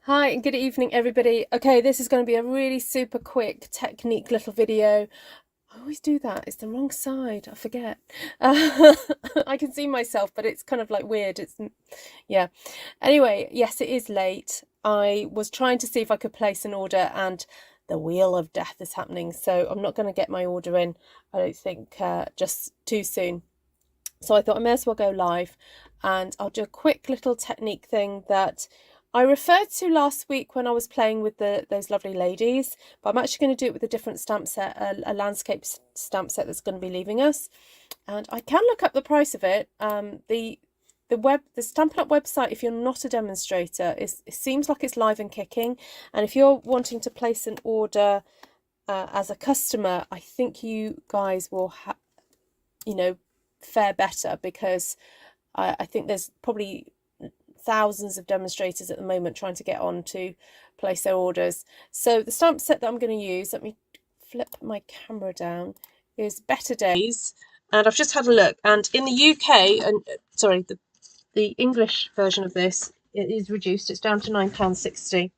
Hi and good evening, everybody. Okay, this is going to be a really super quick technique little video. I always do that. It's the wrong side. I forget. Uh, I can see myself, but it's kind of like weird. Yeah. Anyway, yes, it is late. I was trying to see if I could place an order, and the wheel of death is happening. So I'm not going to get my order in, I don't think, just too soon. So I thought I may as well go live, and I'll do a quick little technique thing that I referred to last week when I was playing with those lovely ladies, but I'm actually going to do it with a different stamp set, a landscape stamp set that's going to be leaving us. And I can look up the price of it. The Stampin' Up website, if you're not a demonstrator, it seems like it's live and kicking. And if you're wanting to place an order as a customer, I think you guys will fare better, because I think there's probably thousands of demonstrators at the moment trying to get on to place their orders. So the stamp set that I'm going to use, let me flip my camera down, is Better Days. And I've just had a look, and in the UK, and sorry, the English version of this, it is reduced. It's down to £9.60.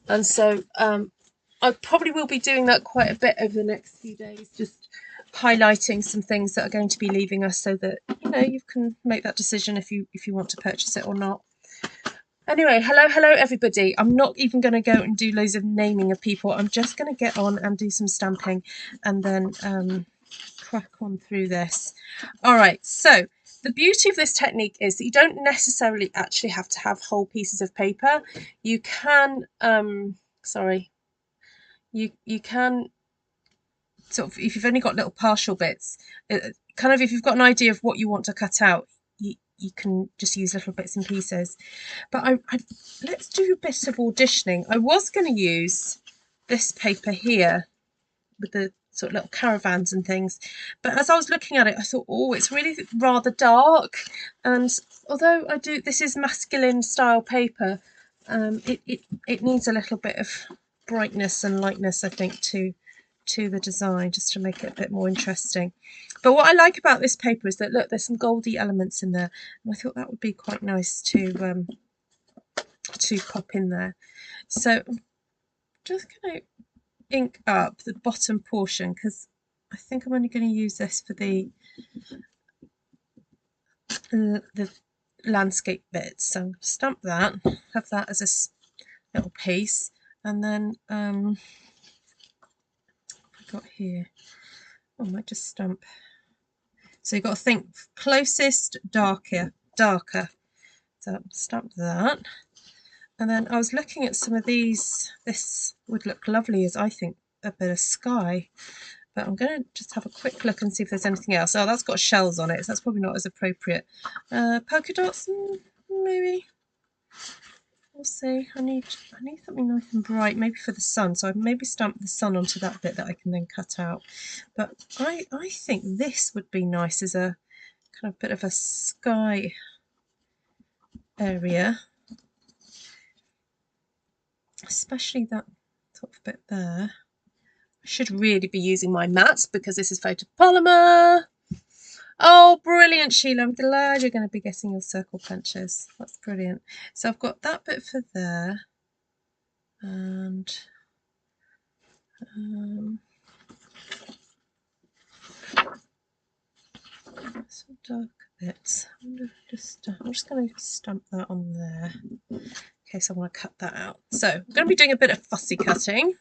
And so I probably will be doing that quite a bit over the next few days, just highlighting some things that are going to be leaving us, so that you can make that decision if you want to purchase it or not. Anyway, hello everybody. I'm not even going to go and do loads of naming of people. I'm just going to get on and do some stamping, and then crack on through this. All right, so the beauty of this technique is that you don't necessarily actually have to have whole pieces of paper. You can you can sort of, if you've only got little partial bits, kind of, if you've got an idea of what you want to cut out, you can just use little bits and pieces. But let's do a bit of auditioning. I was going to use this paper here with the sort of little caravans and things, but as I was looking at it, I thought, oh, it's really rather dark, and although this is masculine style paper, it needs a little bit of brightness and lightness, I think, to the design, just to make it a bit more interesting. But what I like about this paper is that, look, there's some goldy elements in there, and I thought that would be quite nice to pop in there. So I'm just going to ink up the bottom portion, because I think I'm only going to use this for the landscape bits. So I'm going to stamp that, have that as a little piece, and then I've got here, I might just stamp. So you've got to think closest, darker. So stamp that. And then I was looking at some of these. This would look lovely as, I think, a bit of sky. But I'm going to just have a quick look and see if there's anything else. Oh, that's got shells on it, so that's probably not as appropriate. Polka dots, maybe. We'll see. I need something nice and bright, maybe for the sun. So I'd maybe stamp the sun onto that bit that I can then cut out. But I think this would be nice as a kind of bit of a sky area, especially that top bit there. I should really be using my mats, because this is photopolymer. Oh, brilliant, Sheila. I'm glad you're going to be getting your circle punches. That's brilliant. So I've got that bit for there, and some dark bits. I'm just going to stamp that on there in case I want to cut that out. So I'm going to be doing a bit of fussy cutting,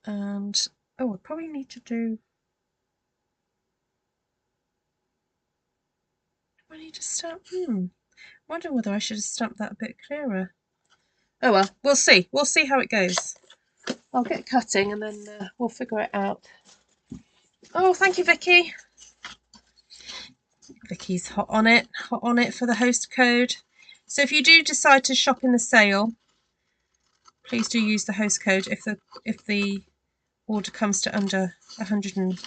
and I probably need to do. I need to stamp. Wondering whether I should have stamped that a bit clearer. Oh well, we'll see. We'll see how it goes. I'll get cutting, and then we'll figure it out. Oh, thank you, Vicky. Vicky's hot on it for the host code. So if you do decide to shop in the sale, please do use the host code if the order comes to under £150.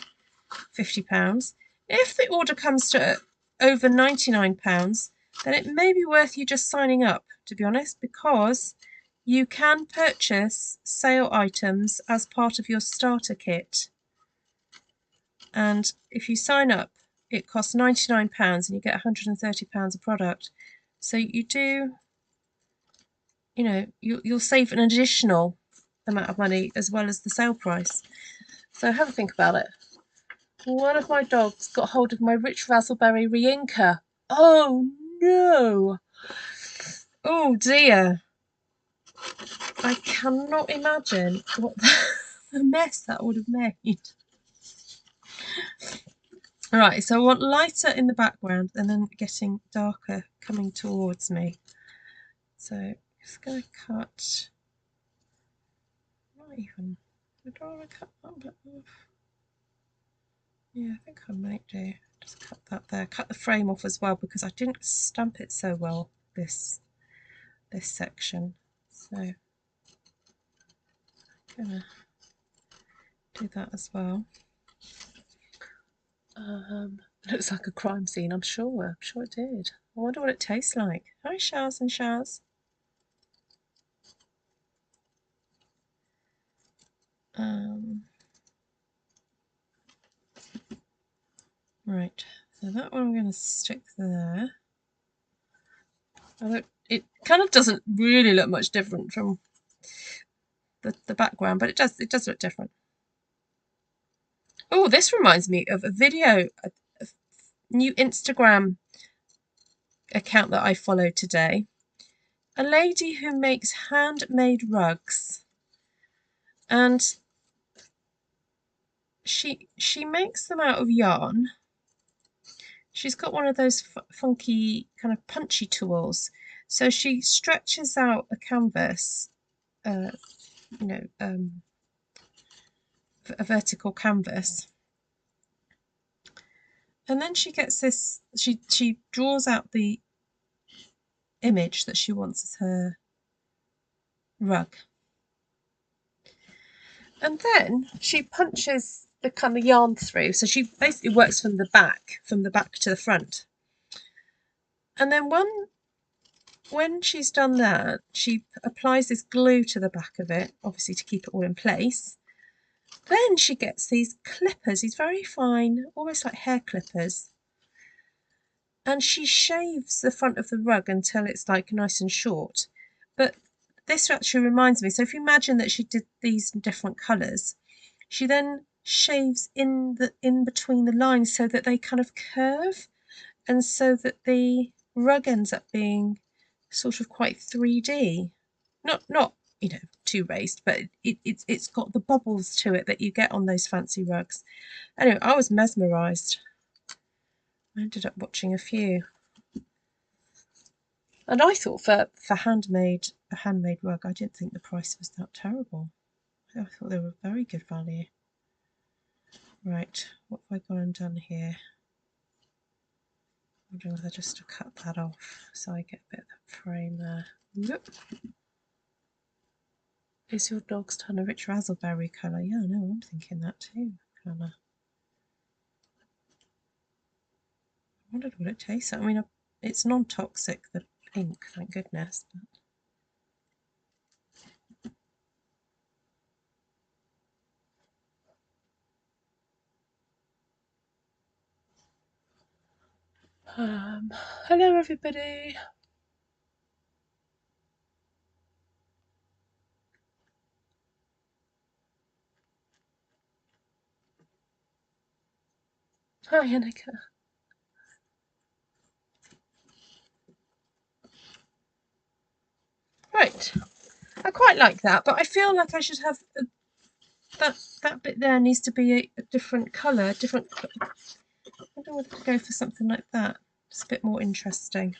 If the order comes to over £99, then it may be worth you just signing up, to be honest, because you can purchase sale items as part of your starter kit. And if you sign up, it costs £99 and you get £130 of product. So you do you know, you'll save an additional amount of money as well as the sale price. So have a think about it. One of my dogs got hold of my rich raspberry re-inker. Oh no! Oh dear! I cannot imagine what the mess that would have made. Right, so I want lighter in the background and then getting darker coming towards me. So I'm just going to cut. Not even. I don't want to cut that bit off. Yeah, I think I might do. Just cut that there. Cut the frame off as well because I didn't stamp it so well this section. So I'm gonna do that as well. Looks like a crime scene. I'm sure it did. I wonder what it tastes like. Hi, Shaz and Shaz. Right, so that one I'm going to stick there. It kind of doesn't really look much different from the background, but it does look different. Oh, this reminds me of a video, a new Instagram account that I followed today. A lady who makes handmade rugs, and she makes them out of yarn. She's got one of those funky kind of punchy tools, so she stretches out a canvas, a vertical canvas, and then she gets this. She draws out the image that she wants as her rug, and then she punches the kind of yarn through. So she basically works from the back to the front, and then when she's done that, she applies this glue to the back of it, obviously to keep it all in place. Then she gets these clippers, these very fine, almost like hair clippers, and she shaves the front of the rug until it's like nice and short. But this actually reminds me, so if you imagine that she did these in different colours, she then shaves in between the lines so that they kind of curve, and so that the rug ends up being sort of quite 3D. Not too raised, but it's got the bubbles to it that you get on those fancy rugs. Anyway, I was mesmerised. I ended up watching a few. And I thought for a handmade rug, I didn't think the price was that terrible. I thought they were very good value. Right, what have I gone and done here? I'm wondering whether just to cut that off so I get a bit of that frame there. Whoop. Is your dog's done a rich raspberry colour? Yeah, no, I'm thinking that too. Colour. I wondered what it tastes like. I mean, it's non-toxic, the pink, thank goodness. Hello everybody. Hi Annika. Right, I quite like that, but I feel like I should have that bit there needs to be a different colour, I don't want to go for something like that. It's a bit more interesting.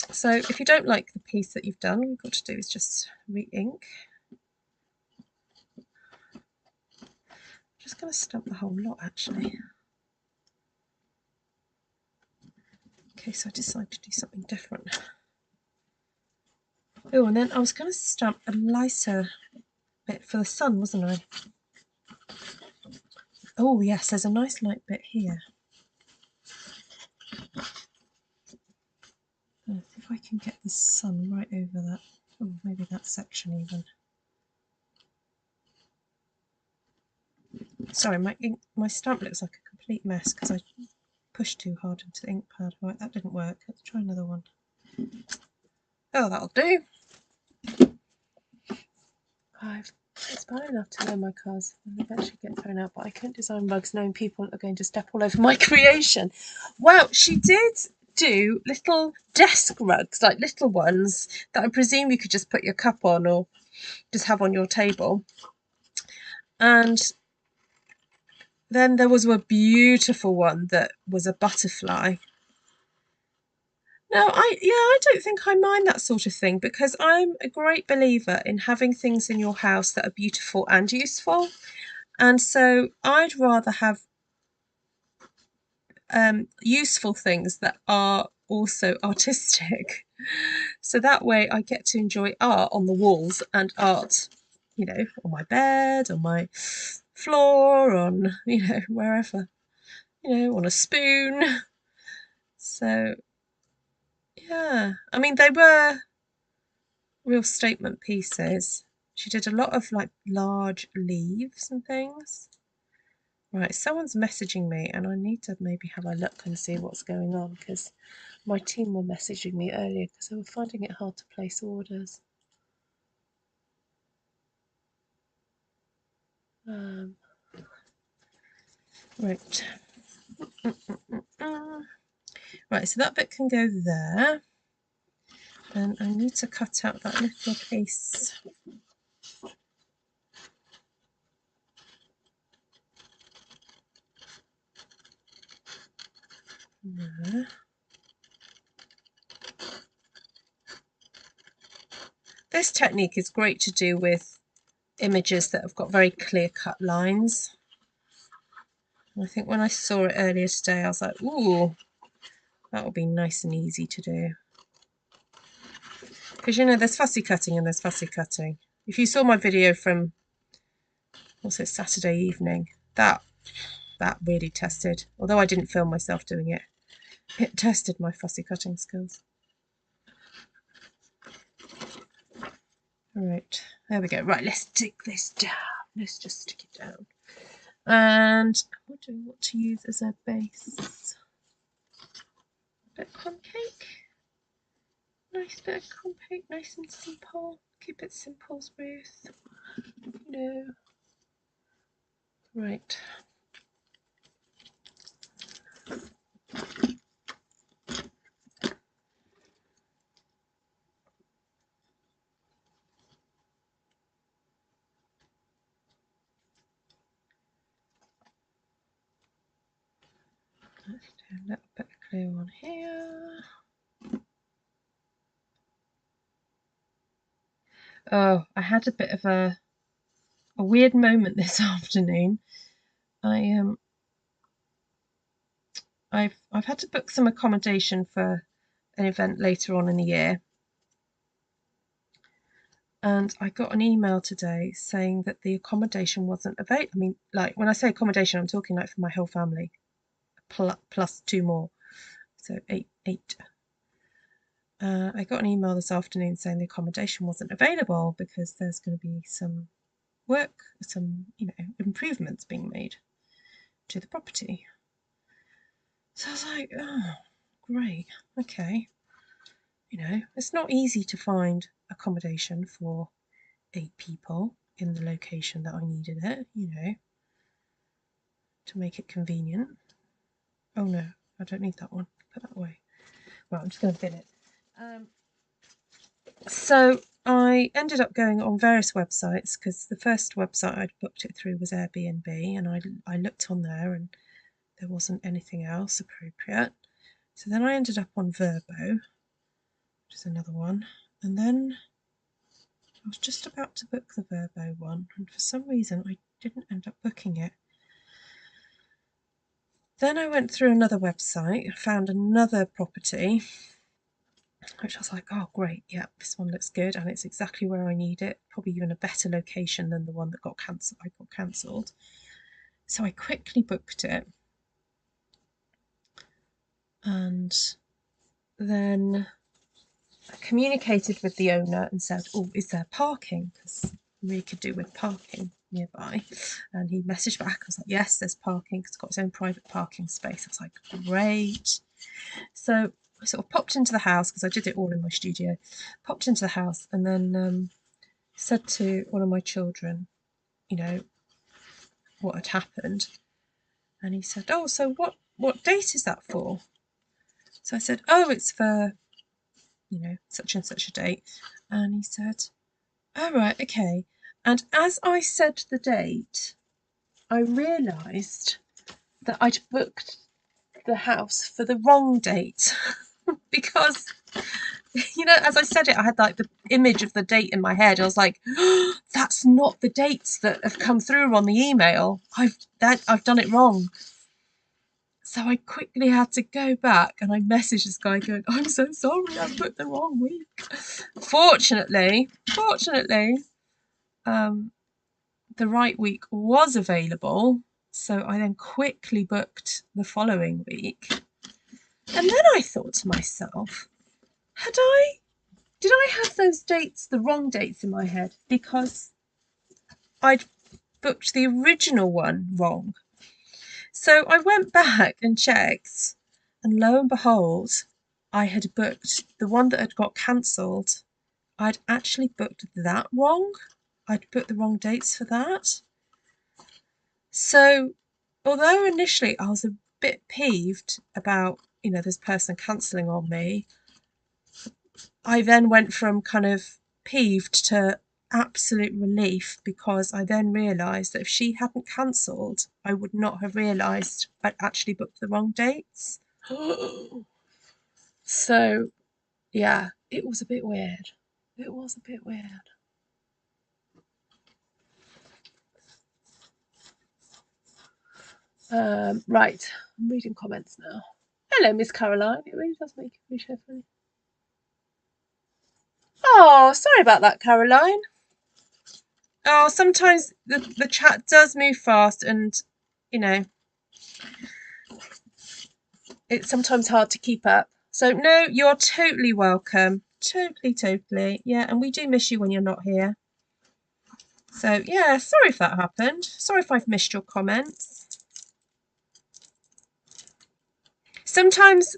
So if you don't like the piece that you've done, all you've got to do is just re-ink. I'm just going to stamp the whole lot actually. Okay, so I decided to do something different. Oh, and then I was going to stamp a lighter bit for the sun, wasn't I? Oh yes, there's a nice light bit here. Let's see if I can get the sun right over that. Oh, maybe that section even. Sorry, my stamp looks like a complete mess because I pushed too hard into the ink pad. Right, that didn't work. Let's try another one. Oh, that'll do. It's bad enough to know my cars and eventually get thrown out, but I can't design rugs knowing people are going to step all over my creation. Well, she did do little desk rugs, like little ones that I presume you could just put your cup on or just have on your table. And then there was a beautiful one that was a butterfly. No, I don't think I mind that sort of thing, because I'm a great believer in having things in your house that are beautiful and useful. And so I'd rather have useful things that are also artistic. So that way I get to enjoy art on the walls and art, on my bed, on my floor, on, wherever, on a spoon. So, yeah, I mean, they were real statement pieces. She did a lot of like large leaves and things. Right, someone's messaging me and I need to maybe have a look and see what's going on, because my team were messaging me earlier because they were finding it hard to place orders. Right. Right, so that bit can go there. And I need to cut out that little piece. There. This technique is great to do with images that have got very clear-cut lines. I think when I saw it earlier today, I was like, ooh, that will be nice and easy to do. Because, there's fussy cutting and there's fussy cutting. If you saw my video from, what's it, Saturday evening, that really tested, although I didn't film myself doing it, it tested my fussy cutting skills. Right, there we go. Right, let's stick this down. Let's just stick it down. And what do we want to use as a base? A bit of crumb cake. Nice bit of crumb cake, nice and simple. Keep it simple, Ruth. Right. Let's do a little bit of glue on here. Oh, I had a bit of a weird moment this afternoon. I've had to book some accommodation for an event later on in the year, and I got an email today saying that the accommodation wasn't available. I mean, like, when I say accommodation, I'm talking like for my whole family, plus two more, so eight. I got an email this afternoon saying the accommodation wasn't available because there's going to be some work, some improvements being made to the property. So I was like, oh, great, okay. It's not easy to find accommodation for 8 people in the location that I needed it, to make it convenient. Oh no, I don't need that one. Put that away. Right, I'm just going to bin it. So I ended up going on various websites, because the first website I'd booked it through was Airbnb, and I looked on there and there wasn't anything else appropriate. So then I ended up on Verbo, which is another one, and then I was just about to book the Verbo one, and for some reason I didn't end up booking it. Then I went through another website, found another property, which I was like, oh great, yeah, this one looks good and it's exactly where I need it, probably even a better location than the one that got cancelled. So I quickly booked it, and then I communicated with the owner and said, oh, is there parking? Because we could do with parking nearby. And he messaged back. I was like, yes, there's parking, because it's got its own private parking space. I was like, great. So I sort of popped into the house, because I did it all in my studio, popped into the house and then said to one of my children, you know, what had happened. And he said, oh, so what date is that for? So I said, oh, it's for, such and such a date. And he said, oh, right, okay. And as I said the date, I realised that I'd booked the house for the wrong date. Because, as I said it, I had like the image of the date in my head. I was like, oh, that's not the dates that have come through on the email. I've done it wrong. So I quickly had to go back and I messaged this guy going, I'm so sorry, I booked the wrong week. Fortunately, the right week was available. So I then quickly booked the following week. And then I thought to myself, did I have those dates, the wrong dates in my head, because I'd booked the original one wrong? So I went back and checked, and lo and behold, I had booked the one that had got cancelled. I'd actually booked that wrong. I'd booked the wrong dates for that. So although initially I was a bit peeved about, this person cancelling on me, I then went from kind of peeved to absolute relief, because I then realised that if she hadn't cancelled, I would not have realised I'd actually booked the wrong dates. So, yeah, it was a bit weird. It was a bit weird. Right, I'm reading comments now. Hello, Miss Caroline. It really does make me so funny. Oh, sorry about that, Caroline. Oh, sometimes the chat does move fast, and it's sometimes hard to keep up. So no, you're totally welcome. Totally. Yeah, and we do miss you when you're not here. So yeah, sorry if that happened. Sorry if I've missed your comments. Sometimes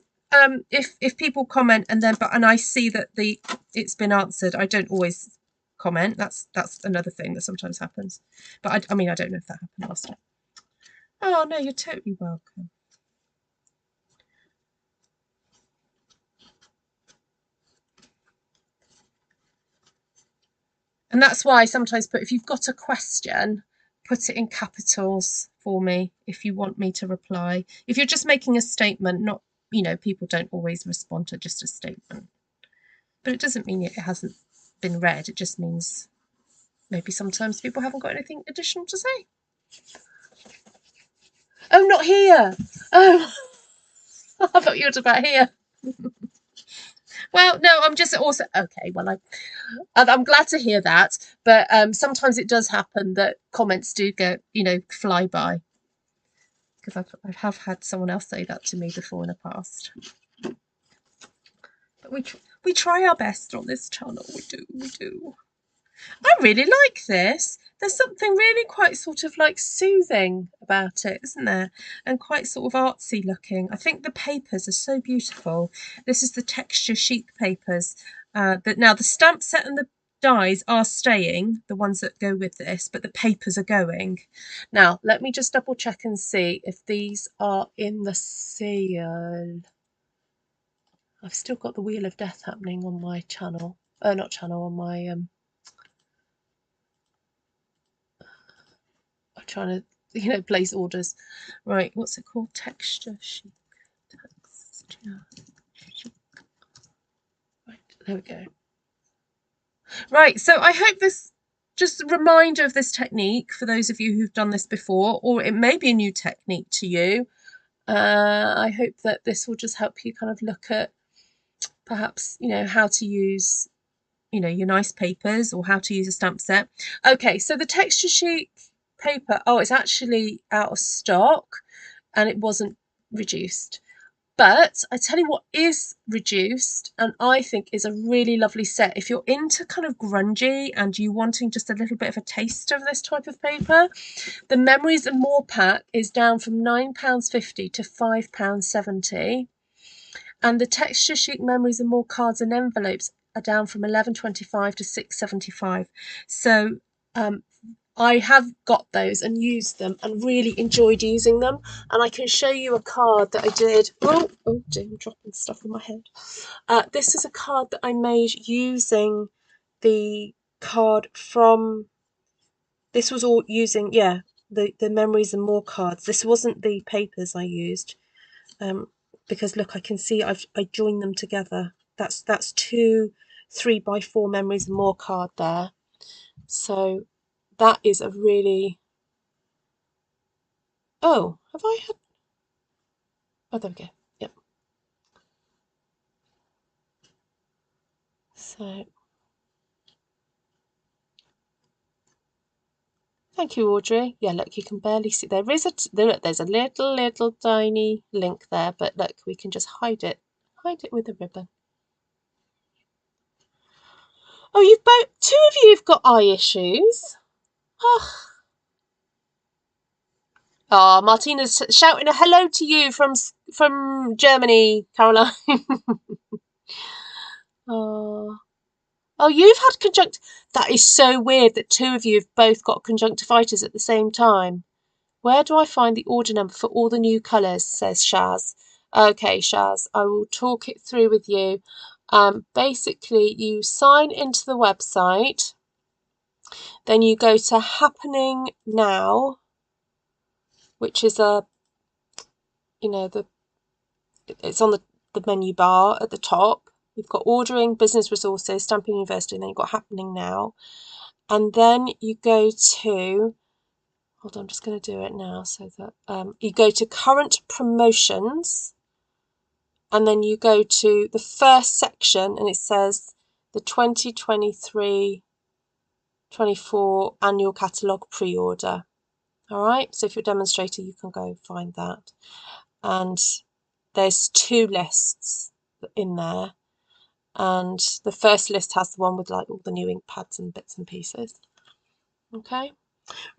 if people comment and I see that it's been answered, I don't always comment. That's another thing that sometimes happens. But I mean, I don't know if that happened last time. Oh no, you're totally welcome. And that's why I sometimes if you've got a question, put it in capitals for me if you want me to reply. If you're just making a statement, not, people don't always respond to just a statement. But it doesn't mean it hasn't been read. It just means maybe sometimes people haven't got anything additional to say. Oh, not here. Oh, I thought you were about here. Well, no, I'm just also okay. Well, I'm glad to hear that, but sometimes it does happen that comments do go, fly by. Because I have had someone else say that to me before in the past. But we try our best on this channel. We do. I really like this. There's something really quite sort of like soothing about it, isn't there? And quite sort of artsy looking. I think the papers are so beautiful. This is the texture sheet papers. Now the stamp set and the dies are staying, the ones that go with this, but the papers are going. Now, let me just double check and see if these are in the sale. I've still got the Wheel of Death happening on my channel. Not channel, on my I'm trying to, place orders. Right, what's it called? Texture sheet. Right, there we go. Right, so I hope this just a reminder of this technique for those of you who've done this before, or it may be a new technique to you. I hope that this will just help you kind of look at perhaps, how to use, your nice papers, or how to use a stamp set. Okay, so the texture sheet paper, it's actually out of stock and it wasn't reduced. But I tell you what is reduced, and I think is a really lovely set. If you're into kind of grungy and you wanting just a little bit of a taste of this type of paper, the Memories and More pack is down from £9.50 to £5.70. And the texture sheet memories and more cards and envelopes are down from 11.25 to 6.75. So I have got those and used them and really enjoyed using them. And I can show you a card that I did. Oh dear, I'm dropping stuff on my head. This is a card that I made using the card from, this was all using, yeah, the memories and more cards. This wasn't the papers I used, because look, I can see I joined them together. That's 2 3x4 memories and more card there. So that is a really, oh, have I had, oh, there we go. Yep. So thank you, Audrey. Yeah, look, you can barely see. There is there's a little tiny link there, but look, we can just hide it with a ribbon. Oh, you've both, 2 of you have got eye issues. Oh, Martina's shouting a hello to you from Germany, Caroline. Oh, oh, you've had That is so weird that 2 of you have both got conjunctivitis at the same time. Where do I find the order number for all the new colours? Says Shaz. Okay, Shaz, I will talk it through with you. Basically, you sign into the website, then you go to Happening Now, which is it's on the menu bar at the top. You've got Ordering, Business Resources, Stampin' University, and then you've got Happening Now. And then you go to, hold on, I'm just going to do it now so that you go to Current Promotions, and then you go to the first section and it says the 2023-24 annual catalogue pre-order. All right, so if you're a demonstrator, you can go find that. And there's 2 lists in there. And the first list has the one with like all the new ink pads and bits and pieces. Okay.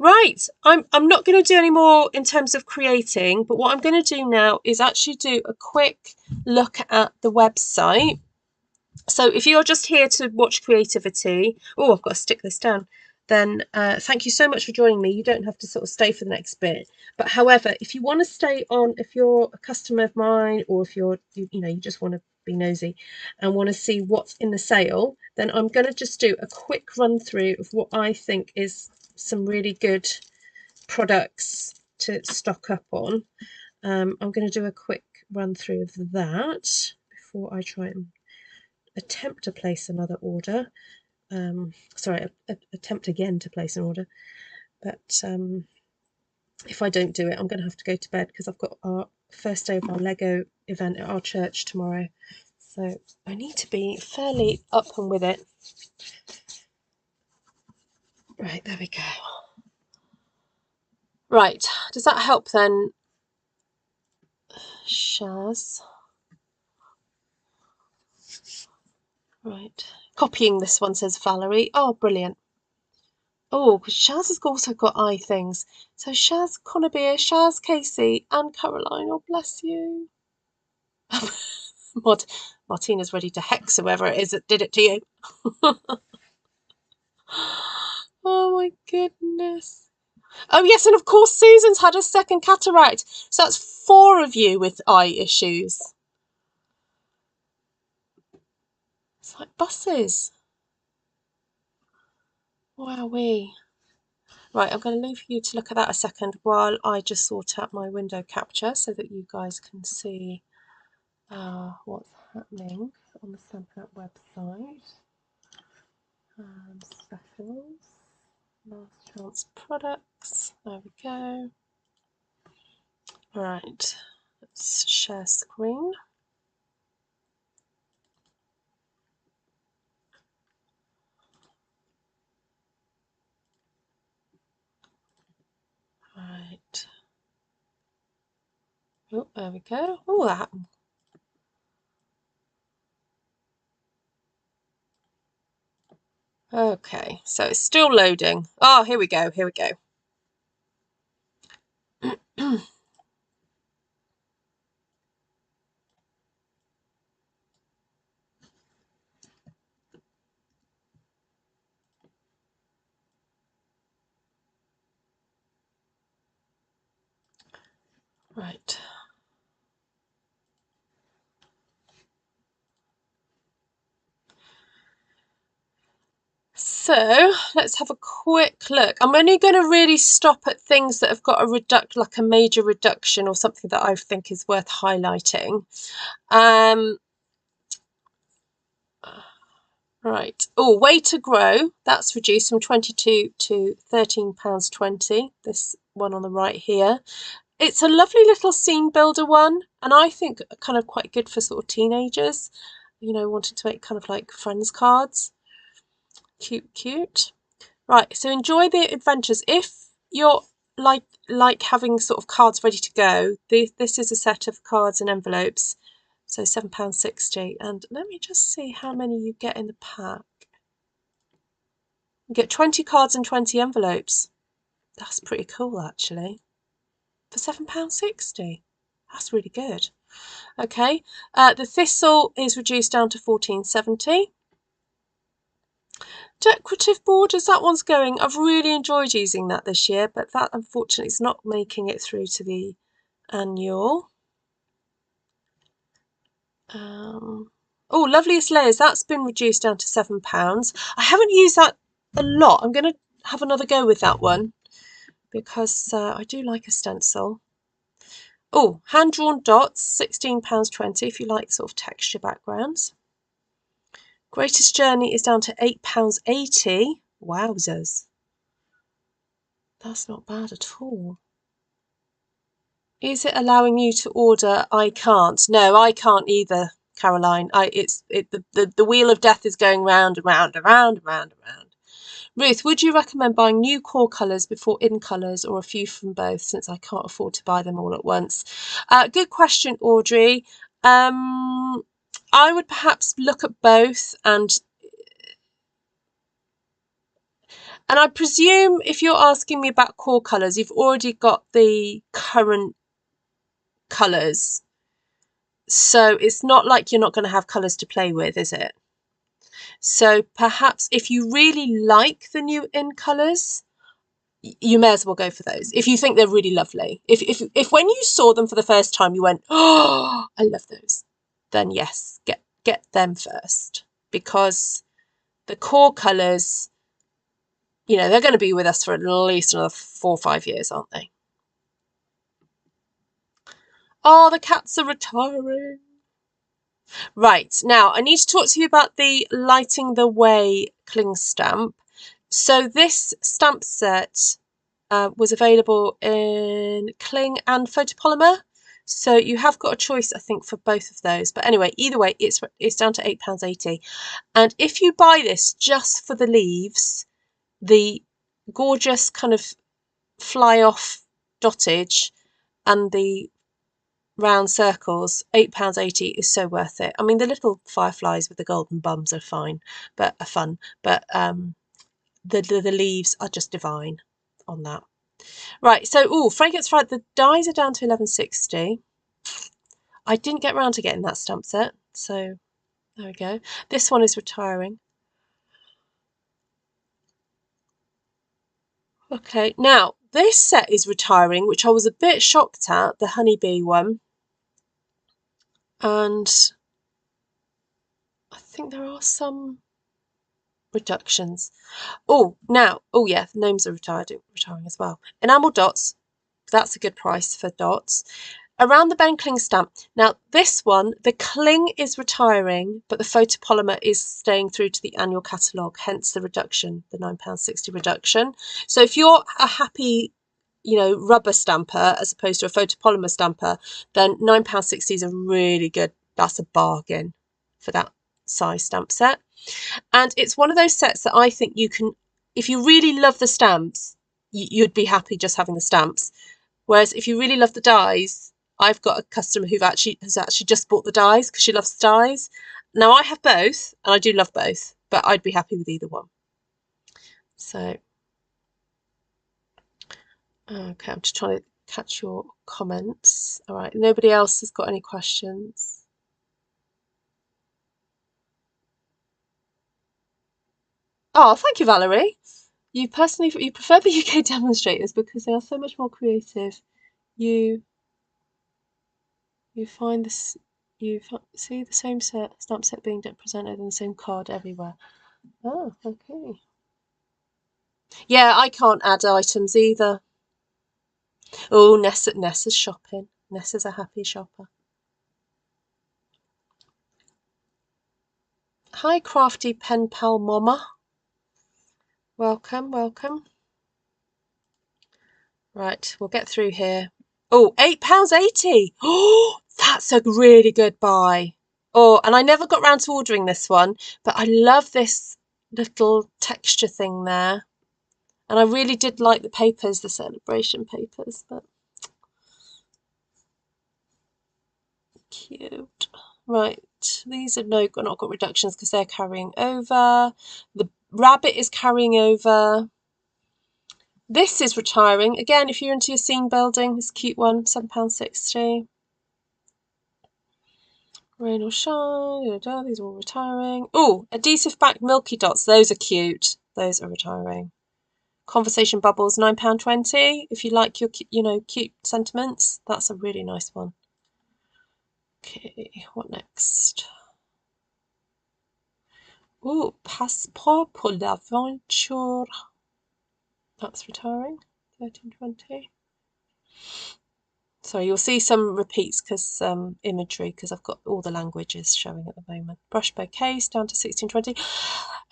Right, I'm not going to do any more in terms of creating, but what I'm going to do now is actually do a quick look at the website. So if you're just here to watch creativity, oh, I've got to stick this down, then thank you so much for joining me. You don't have to sort of stay for the next bit. But however, if you want to stay on, if you're a customer of mine, or if you just want to be nosy and want to see what's in the sale, then I'm going to just do a quick run through of what I think is some really good products to stock up on. I'm going to do a quick run through of that before I try and attempt to place another order. Attempt again to place an order. But if I don't do it, I'm going to have to go to bed because I've got our first day of our Lego event at our church tomorrow. So I need to be fairly up and with it. Right, there we go. Right, does that help then, Shaz? Right, copying this one, says Valerie. Oh, brilliant. Oh, because Shaz has also got eye things. So Shaz Conabere, Shaz Casey, and Caroline. Oh, bless you. Martina's ready to hex whoever it is that did it to you. Oh my goodness. Oh yes, and of course Susan's had a second cataract. So that's 4 of you with eye issues. It's like buses. Wowee. Right, I'm going to leave you to look at that a second while I just sort out my window capture so that you guys can see what's happening on the Stampin' Up website. Specials, last chance products, there we go. Right, let's share screen. Right. Oh, there we go. Oh, that happened. Okay, so it's still loading. Oh, here we go. Here we go. Right. So let's have a quick look. I'm only going to really stop at things that have got like a major reduction or something that I think is worth highlighting. Right. Oh, Way to Grow. That's reduced from 22 to £13.20. This one on the right here. It's a lovely little scene builder one, and I think kind of quite good for sort of teenagers, you know, wanting to make kind of like friends cards. Cute, cute. Right, so enjoy the adventures. If you're like having sort of cards ready to go, this is a set of cards and envelopes. So £7.60. And let me just see how many you get in the pack. You get 20 cards and 20 envelopes. That's pretty cool, actually. For £7.60. That's really good. Okay, the Thistle is reduced down to £14.70. Decorative borders, that one's going. I've really enjoyed using that this year, but that unfortunately is not making it through to the annual. Oh, Loveliest Layers, that's been reduced down to £7. I haven't used that a lot. I'm going to have another go with that one because I do like a stencil. Oh, Hand Drawn Dots, £16.20 if you like sort of texture backgrounds. Greatest Journey is down to £8.80. Wowzers. That's not bad at all. Is it allowing you to order? I can't. No, I can't either, Caroline. The wheel of death is going round and round and round and round and round. Ruth, would you recommend buying new core colours before in colours or a few from both, since I can't afford to buy them all at once? Good question, Audrey. I would perhaps look at both, and I presume if you're asking me about core colours, you've already got the current colours. So it's not like you're not going to have colours to play with, is it? So perhaps if you really like the new in colours, you may as well go for those. If you think they're really lovely. If when you saw them for the first time you went, oh, I love those, then yes, get them first. Because the core colours, you know, they're going to be with us for at least another 4 or 5 years, aren't they? Oh, the cats are retiring. Right, now I need to talk to you about the Lighting the Way cling stamp. So this stamp set was available in cling and photopolymer. So you have got a choice, I think, for both of those. But anyway, either way, it's down to £8.80. And if you buy this just for the leaves, the gorgeous kind of fly off dottage and the round circles, £8.80 is so worth it. I mean, the little fireflies with the golden bums are fine, but are fun. But the leaves are just divine on that. Right, so Fragrance Fright, the dies are down to £11.60. I didn't get round to getting that stamp set, so there we go. This one is retiring. Okay, now this set is retiring, which I was a bit shocked at, the honeybee one. And I think there are some reductions. Oh yeah, the gnomes are retiring as well. Enamel dots, that's a good price for dots. Around the Bend cling stamp. Now this one, the cling is retiring, but the photopolymer is staying through to the annual catalogue, hence the reduction, the £9.60 reduction. So if you're a happy, you know, rubber stamper as opposed to a photopolymer stamper, then £9.60 is a really good, that's a bargain for that size stamp set. And it's one of those sets that I think you can, if you really love the stamps, you'd be happy just having the stamps. Whereas if you really love the dies, I've got a customer who has actually just bought the dies because she loves the dies. Now I have both, and I do love both, but I'd be happy with either one. So, okay, I'm just trying to catch your comments. All right, nobody else has got any questions. Oh, thank you, Valerie. You prefer the UK demonstrators because they are so much more creative. You You find this, see the same stamp set being presented in the same card everywhere. Oh, okay. Yeah, I can't add items either. Oh, Nessa's shopping. Nessa's a happy shopper. Hi, crafty pen pal mama. Welcome, welcome. Right, we'll get through here. Oh, £8.80. Oh, that's a really good buy. Oh, and I never got round to ordering this one, but I love this little texture thing there. And I really did like the papers, the celebration papers, but cute. Right, these are not got reductions because they're carrying over. The rabbit is carrying over. This is retiring. Again, if you're into your scene building, this cute one, £7.60. Rain or shine, these are all retiring. Oh, adhesive back milky dots, those are cute. Those are retiring. Conversation bubbles, £9.20. If you like your, cute sentiments, that's a really nice one. Okay, what next? Oh, Passeport pour l'aventure. That's retiring, £13.20. Sorry, you'll see some repeats because imagery, because I've got all the languages showing at the moment. Brush bouquets down to £16.20.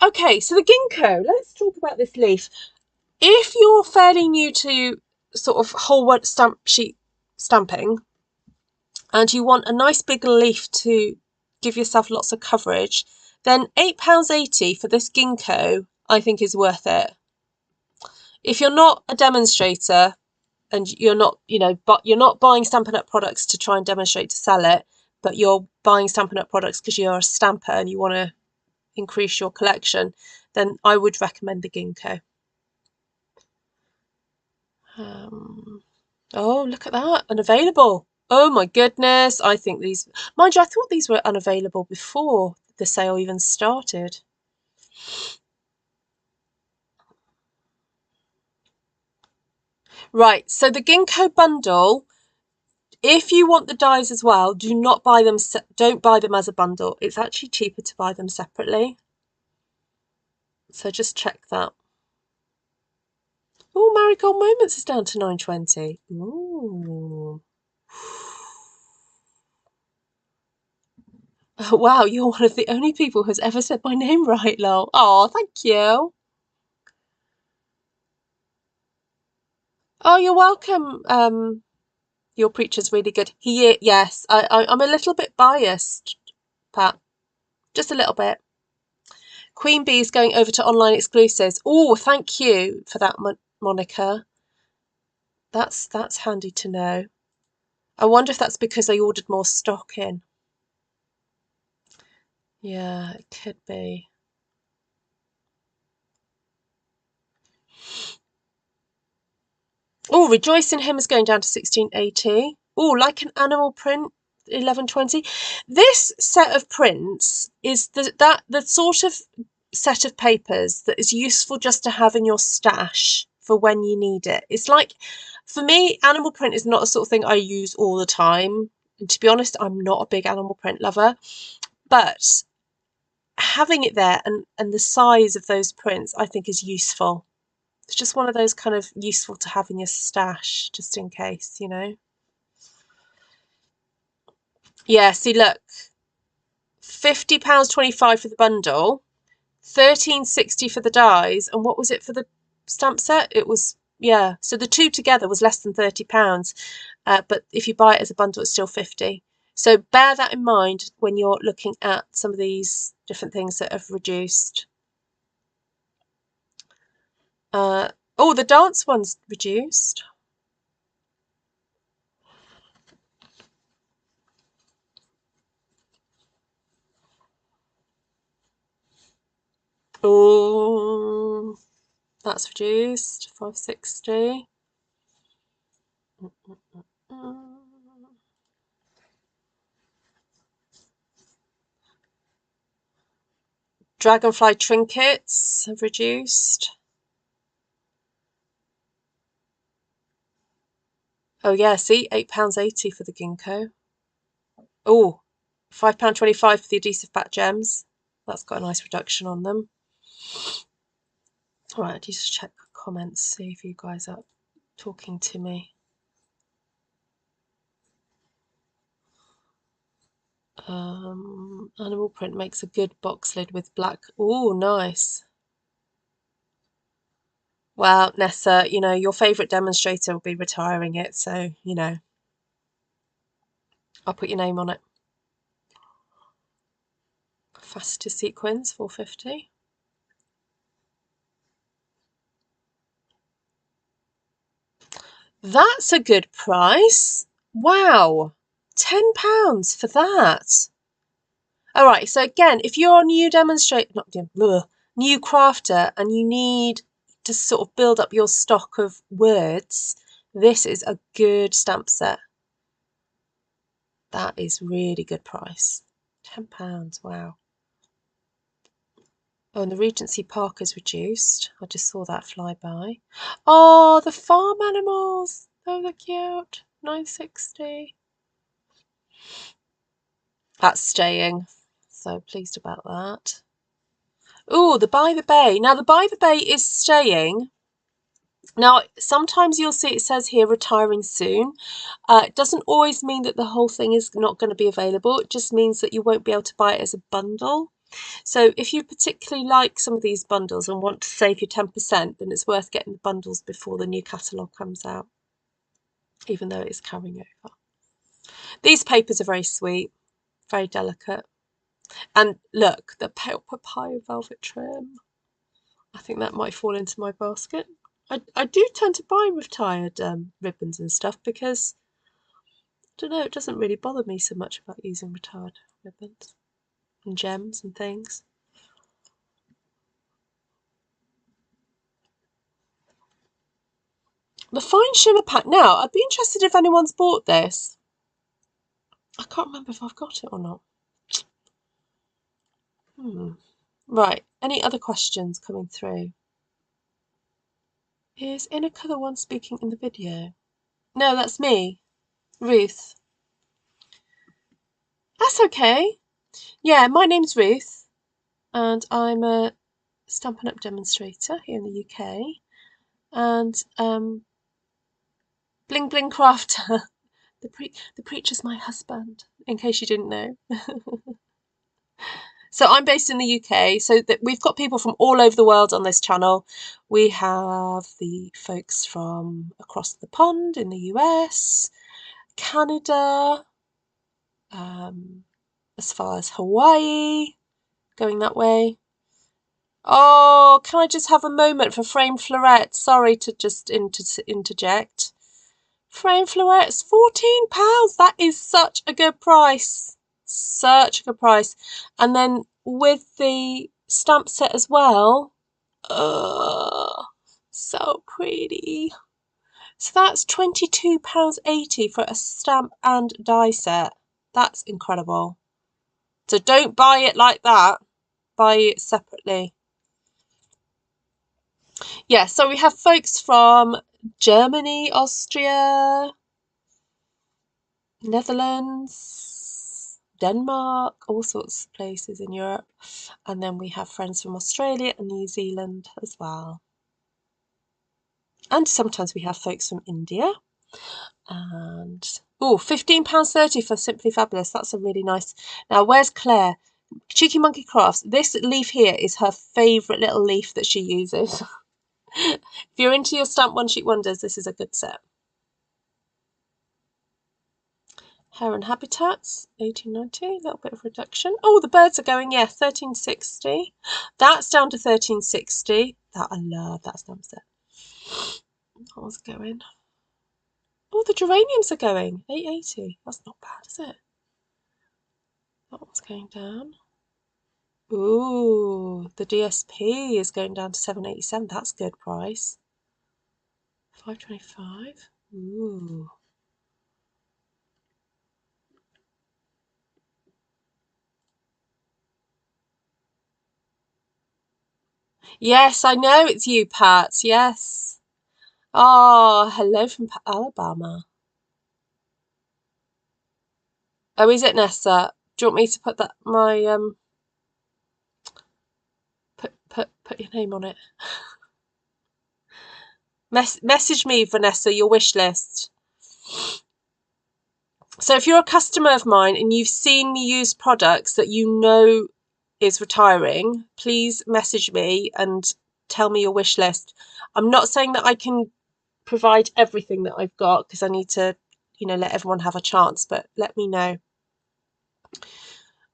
Okay, so the ginkgo. Let's talk about this leaf. If you're fairly new to sort of whole word stamp sheet stamping, and you want a nice big leaf to give yourself lots of coverage, then £8.80 for this ginkgo, I think, is worth it. If you're not a demonstrator, and you're not, but you're not buying Stampin' Up products to try and demonstrate to sell it, but you're buying Stampin' Up products because you're a stamper and you want to increase your collection, then I would recommend the ginkgo. Oh, look at that, unavailable. Oh my goodness, I think these, mind you, I thought these were unavailable before the sale even started. Right, so the ginkgo bundle, if you want the dies as well, don't buy them as a bundle. It's actually cheaper to buy them separately. So just check that. Oh, Marigold Moments is down to £9.20. Ooh. Oh, wow, you're one of the only people who's ever said my name right, lol. Oh, thank you. Oh, you're welcome. Your preacher's really good. Yes, I'm a little bit biased, Pat. Just a little bit. Queen Bee's going over to online exclusives. Oh, thank you for that, Monica. That's handy to know. I wonder if that's because they ordered more stock in. Yeah, it could be. Oh, Rejoice in Him is going down to 16.80. Oh, Like an Animal print, 11.20. This set of prints is the sort of set of papers that is useful just to have in your stash for when you need it. It's like, for me, animal print is not a sort of thing I use all the time. And to be honest, I'm not a big animal print lover. But having it there and the size of those prints, I think, is useful. It's just one of those kind of useful to have in your stash, just in case, Yeah, see, look, £50.25 for the bundle, £13.60 for the dies, and what was it for the stamp set? It was, yeah, so the two together was less than £30. But if you buy it as a bundle, it's still 50. So bear that in mind when you're looking at some of these different things that have reduced. Oh, the dance one's reduced. Oh, that's reduced, £5.60. Dragonfly trinkets have reduced. Oh yeah, see, £8.80 for the ginkgo. Oh, £5.25 for the adhesive back gems. That's got a nice reduction on them. All right, I just check comments, see if you guys are talking to me. Animal print makes a good box lid with black. Oh, nice. Well, Nessa, you know, your favourite demonstrator will be retiring it, so, you know, I'll put your name on it. Faster sequins, 450. That's a good price. Wow, £10 for that. All right, so again, if you're a new demonstrator, new crafter, and you need to sort of build up your stock of words, this is a good stamp set. That is really good price. £10, wow. Oh, and the Regency Park is reduced. I just saw that fly by. Oh, the farm animals. Oh, they're cute. £9.60. That's staying. So pleased about that. Oh, the By the Bay. Now, the By the Bay is staying. Now, sometimes you'll see it says here retiring soon. It doesn't always mean that the whole thing is not going to be available. It just means that you won't be able to buy it as a bundle. So if you particularly like some of these bundles and want to save your 10%, then it's worth getting the bundles before the new catalogue comes out, even though it is carrying over. These papers are very sweet, very delicate. And look, the pale papaya velvet trim. I think that might fall into my basket. I do tend to buy retired ribbons and stuff because, I don't know, it doesn't really bother me so much about using retired ribbons and gems and things. The fine shimmer pack. Now, I'd be interested if anyone's bought this. I can't remember if I've got it or not. Right, any other questions coming through? Is Inika the one speaking in the video? No, that's me, Ruth. That's okay. Yeah, my name's Ruth, and I'm a Stampin' Up! Demonstrator here in the UK. And Bling Bling Crafter, the preacher's my husband, in case you didn't know. So I'm based in the UK, so that we've got people from all over the world on this channel. We have the folks from across the pond in the US, Canada, as far as Hawaii, going that way. Oh, can I just have a moment for Frame Florette? Sorry to just interject. Frame Florette's £14. That is such a good price. Such a good price. And then with the stamp set as well. So pretty. So that's £22.80 for a stamp and die set. That's incredible. So don't buy it like that. Buy it separately. Yeah, so we have folks from Germany, Austria, Netherlands, Denmark, all sorts of places in Europe. And then we have friends from Australia and New Zealand as well. And sometimes we have folks from India. And oh, £15.30 for Simply Fabulous. That's a really nice. Now, where's Claire? Cheeky Monkey Crafts. This leaf here is her favourite little leaf that she uses. If you're into your stamp one sheet wonders, this is a good set. Heron Habitats, 1890, a little bit of reduction. Oh, the birds are going, yeah, 1360. That's down to 1360. That I love that stamp set. That one's going. Oh, the geraniums are going, 880. That's not bad, is it? That one's going down. Ooh, the DSP is going down to 787. That's a good price. 525. Ooh. Yes, I know it's you, Pat. Yes. Oh, hello from Alabama. Oh, is it, Nessa? Do you want me to put that put your name on it? Message me, Vanessa, your wish list. So if you're a customer of mine and you've seen me use products that you know is retiring, please message me and tell me your wish list. I'm not saying that I can provide everything that I've got because I need to, let everyone have a chance, but let me know.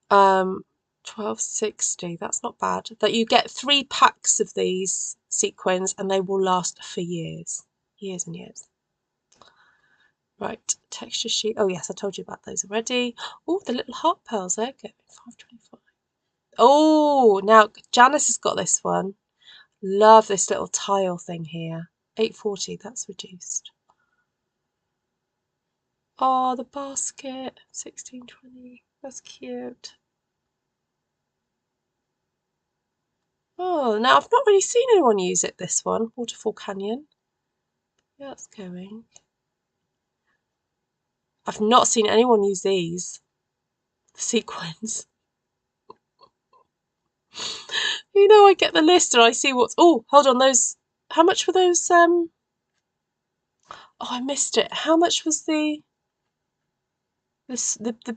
1260, that's not bad. That you get 3 packs of these sequins and they will last for years and years. Right, texture sheet. Oh yes, I told you about those already. Oh, the little heart pearls, they're going 525. Oh, now Janice has got this one. Love this little tile thing here. 840, that's reduced. Oh, the basket, 1620. That's cute. Oh, now I've not really seen anyone use it, this one. Waterfall Canyon. Yeah, it's going. I've not seen anyone use these. The sequins. I get the list and I see what's... Oh, hold on, those... How much were those... Oh, I missed it. How much was the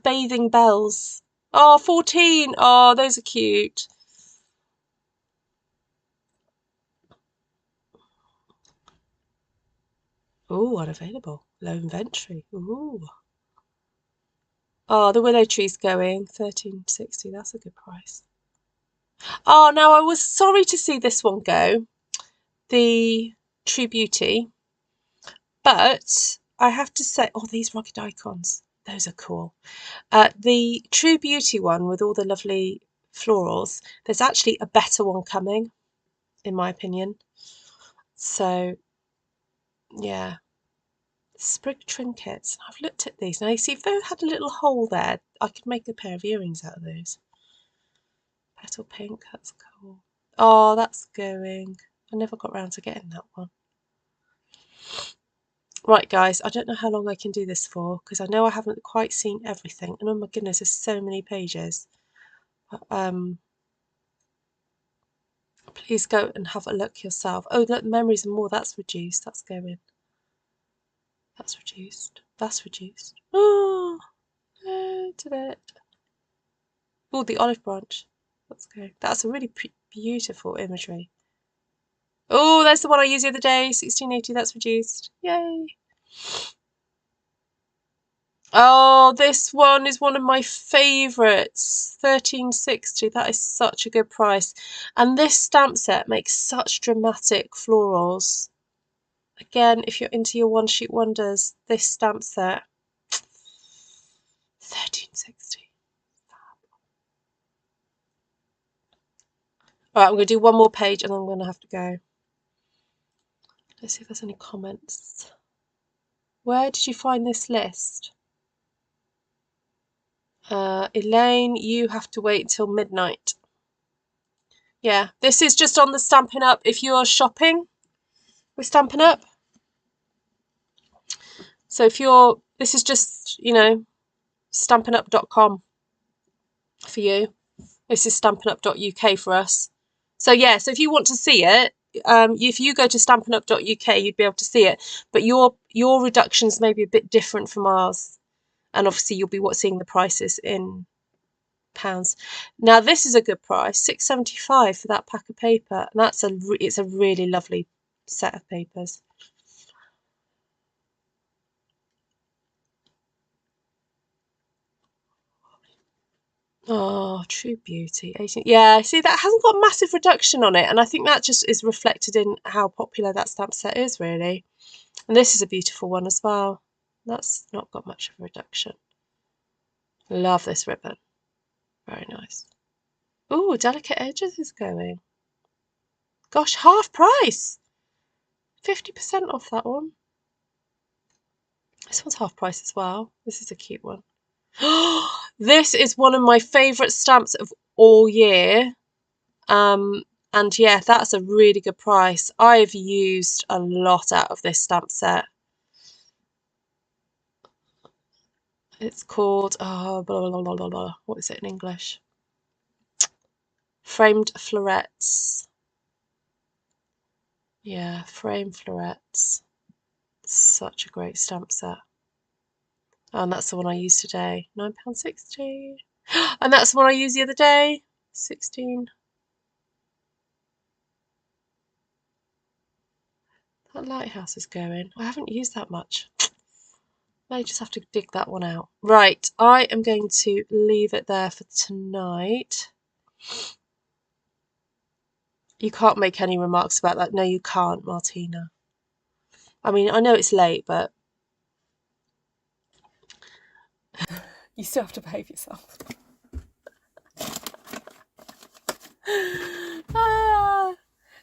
bathing bells? Oh, 14. Oh, those are cute. Oh, unavailable. Low inventory. Ooh. Oh, the willow tree's going. 1360. That's a good price. Oh, now I was sorry to see this one go. The True Beauty. But I have to say, oh, these rugged icons. Those are cool. The True Beauty one with all the lovely florals, there's actually a better one coming, in my opinion. So, yeah. Sprig trinkets. I've looked at these. Now, you see, if they had a little hole there, I could make a pair of earrings out of those. Petal pink, that's cool. Oh, that's going. I never got round to getting that one. Right, guys, I don't know how long I can do this for, because I know I haven't quite seen everything. And oh my goodness, there's so many pages. Please go and have a look yourself. Oh, look, Memories and More, that's reduced. That's going. That's reduced. That's reduced. Oh, loads of it. Oh, the olive branch. Let's go. That's a really beautiful imagery. Oh, there's the one I used the other day. 1680. That's reduced. Yay. Oh, this one is one of my favourites. 1360. That is such a good price. And this stamp set makes such dramatic florals. Again, if you're into your one sheet wonders, this stamp set. 1360. Alright, I'm going to do one more page and then I'm going to have to go. Let's see if there's any comments. Where did you find this list? Elaine, you have to wait till midnight. Yeah, this is just on the Stampin' Up. If you're shopping with Stampin' Up. So if you're, this is just, stampinup.com for you. This is stampinup.uk for us. So yeah, so if you want to see it, if you go to stampinup.uk, you'd be able to see it. But your reductions may be a bit different from ours. And obviously you'll be seeing the prices in pounds. Now this is a good price, £6.75 for that pack of paper, and it's a really lovely set of papers. Oh, True Beauty, 18. Yeah, see, that hasn't got a massive reduction on it, and I think that just is reflected in how popular that stamp set is, really. And this is a beautiful one as well. That's not got much of a reduction. Love this ribbon. Very nice. Oh, Delicate Edges is going. Gosh, half price. 50% off that one. This one's half price as well. This is a cute one. This is one of my favourite stamps of all year. And yeah, that's a really good price. I've used a lot out of this stamp set. It's called, oh, blah, blah, blah, blah, blah. What is it in English? Framed Florets. Yeah, Framed Florets. Such a great stamp set. Oh, and that's the one I used today. £9.60. And that's the one I used the other day. 16. That lighthouse is going. I haven't used that much. May just have to dig that one out. Right, I am going to leave it there for tonight. You can't make any remarks about that. No, you can't, Martina. I mean, I know it's late, but you still have to behave yourself.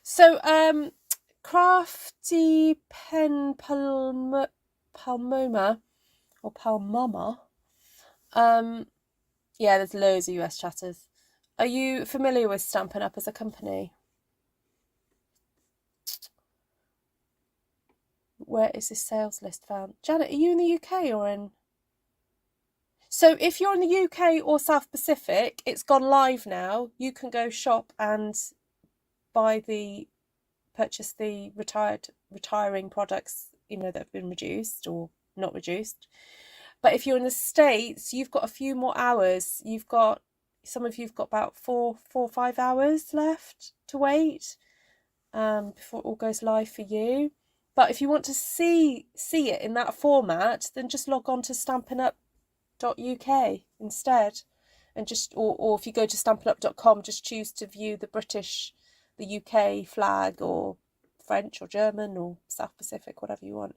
So, Crafty Pen Palmoma or Palmama. Yeah, there's loads of US chatters. Are you familiar with Stampin' Up as a company? Where is this sales list found? Janet, are you in the UK or in... So if you're in the UK or South Pacific, it's gone live now. You can go shop and purchase the retiring products, that have been reduced or not reduced. But if you're in the States, you've got a few more hours. Some of you've got about 4 or 5 hours left to wait before it all goes live for you. But if you want to see it in that format, then just log on to stampinup.uk instead, and or if you go to stampinup.com, just choose to view the UK flag, or French or German or South Pacific, whatever you want.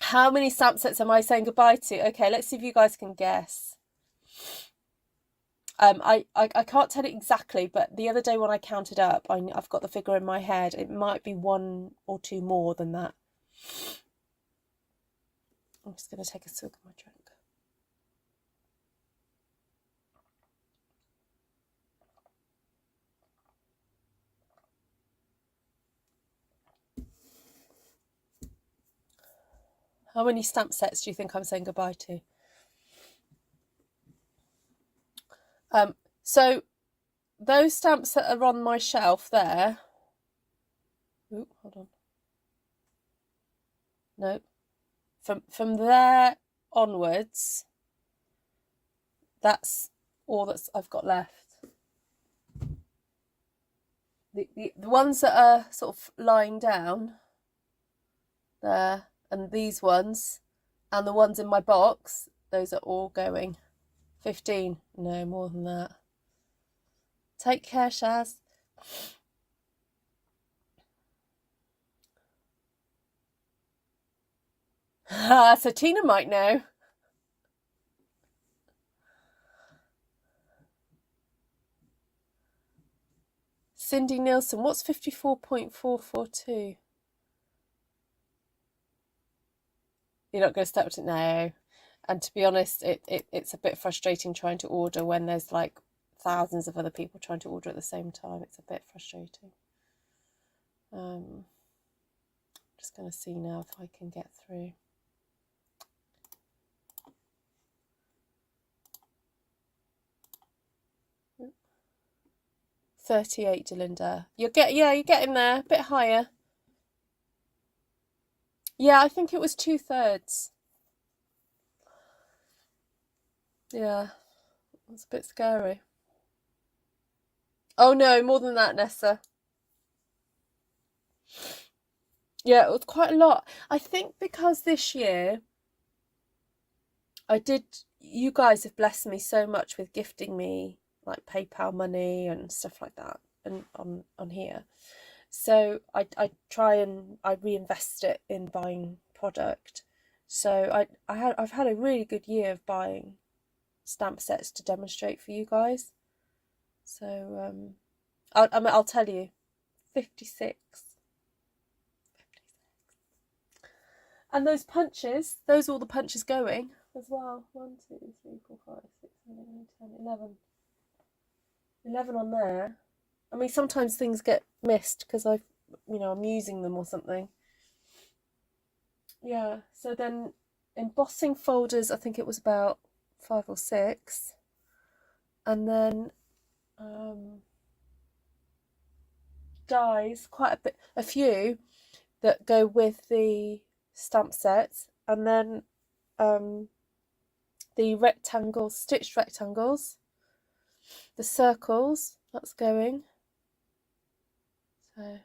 How many stamp sets am I saying goodbye to? Okay, let's see if you guys can guess. I can't tell it exactly, but the other day when I counted up, I've got the figure in my head. It might be 1 or 2 more than that. I'm just going to take a swig of my drink. How many stamp sets do you think I'm saying goodbye to? So those stamps that are on my shelf there. Ooh, hold on. No. From there onwards, that's all I've got left. The ones that are sort of lying down there, and these ones, and the ones in my box, those are all going. 15. No, more than that. Take care, Shaz. So Tina might know. Cindy Nielsen, what's 54.442? You're not going to step to it? No. And to be honest, it's a bit frustrating trying to order when there's like thousands of other people trying to order at the same time. It's a bit frustrating. Just going to see now if I can get through. Oop. 38, Delinda. You're getting there, a bit higher. Yeah, I think it was 2/3. Yeah, it's a bit scary. Oh no, more than that, Nessa. Yeah, it was quite a lot. I think because this year you guys have blessed me so much with gifting me like PayPal money and stuff like that, and on here. So I try and I reinvest it in buying product. So I've had a really good year of buying stamp sets to demonstrate for you guys. So I'll tell you, 56. And those punches, those are all the punches going as well. 1, 2, 3, 4, 5, 6, 7, 8, 9, 10, 11. 11 on there. I mean, sometimes things get missed because I'm using them or something. Yeah, so then embossing folders, I think it was about 5 or 6, and then dies, quite a few that go with the stamp sets, and then the rectangles, stitched rectangles, the circles, that's going. So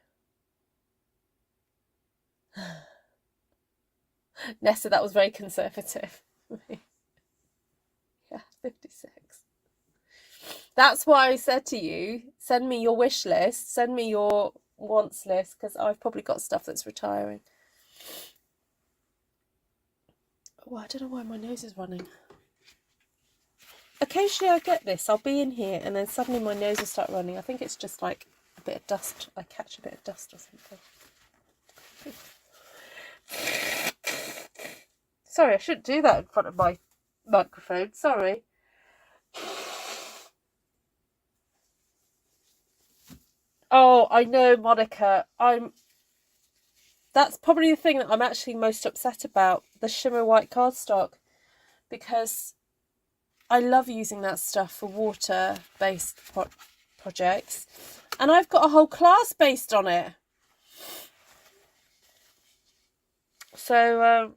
Nessa, that was very conservative. Yeah, 56. That's why I said to you, send me your wish list, send me your wants list, because I've probably got stuff that's retiring. Oh, I don't know why my nose is running. Occasionally I get this. I'll be in here and then suddenly my nose will start running. I think it's just like a bit of dust. I catch a bit of dust or something. Sorry, I shouldn't do that in front of my microphone. Sorry. Oh, I know, Monica. That's probably the thing that I'm actually most upset about, the shimmer white cardstock, because I love using that stuff for water-based projects, and I've got a whole class based on it. So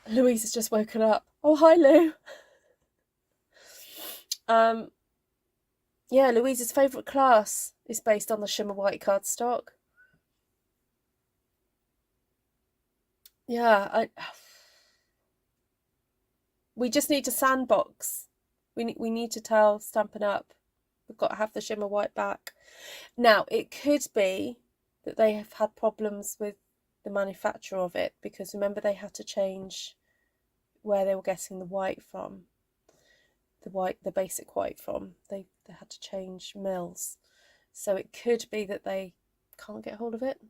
Louise has just woken up. Oh, hi, Lou. Yeah, Louise's favourite class is based on the shimmer white cardstock. Yeah, we just need to sandbox. We need to tell Stampin' Up we've got to have the shimmer white back. Now, it could be that they have had problems with the manufacturer of it, because remember they had to change where they were getting the white from. The basic white from. They had to change mills. So it could be that they can't get hold of it.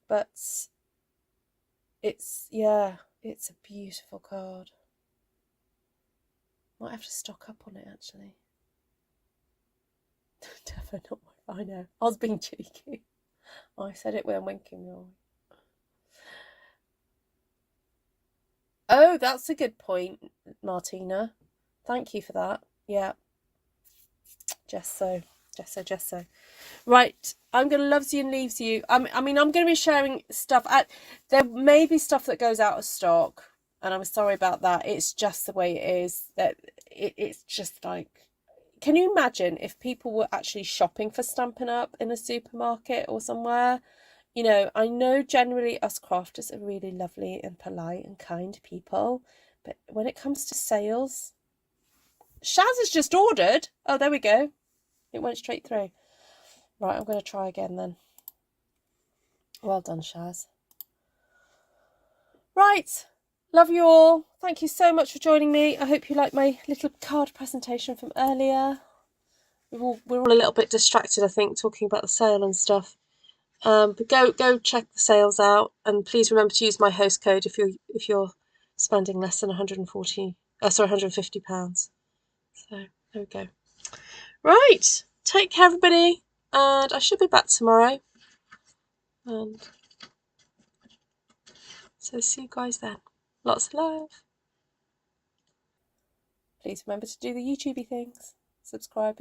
But it's a beautiful card. Might have to stock up on it, actually. Definitely not my. I know. I was being cheeky. I said it when winking wrong. Oh, that's a good point, Martina. Thank you for that. Yeah. Just so. Right, I'm going to loves you and leaves you. I mean, I'm going to be sharing stuff. There may be stuff that goes out of stock, and I'm sorry about that. It's just the way it is. That it's just like, can you imagine if people were actually shopping for Stampin' Up in a supermarket or somewhere? You know, I know generally us crafters are really lovely and polite and kind people, but when it comes to sales, Shaz has just ordered. Oh, there we go. It went straight through. Right, I'm going to try again then. Well done, Shaz. Right, love you all. Thank you so much for joining me. I hope you liked my little card presentation from earlier. We're all a little bit distracted, I think, talking about the sale and stuff. But go check the sales out, and please remember to use my host code if you're spending less than £150. So there we go. Right, take care, everybody, and I should be back tomorrow. And so see you guys then. Lots of love. Please remember to do the YouTubey things. Subscribe.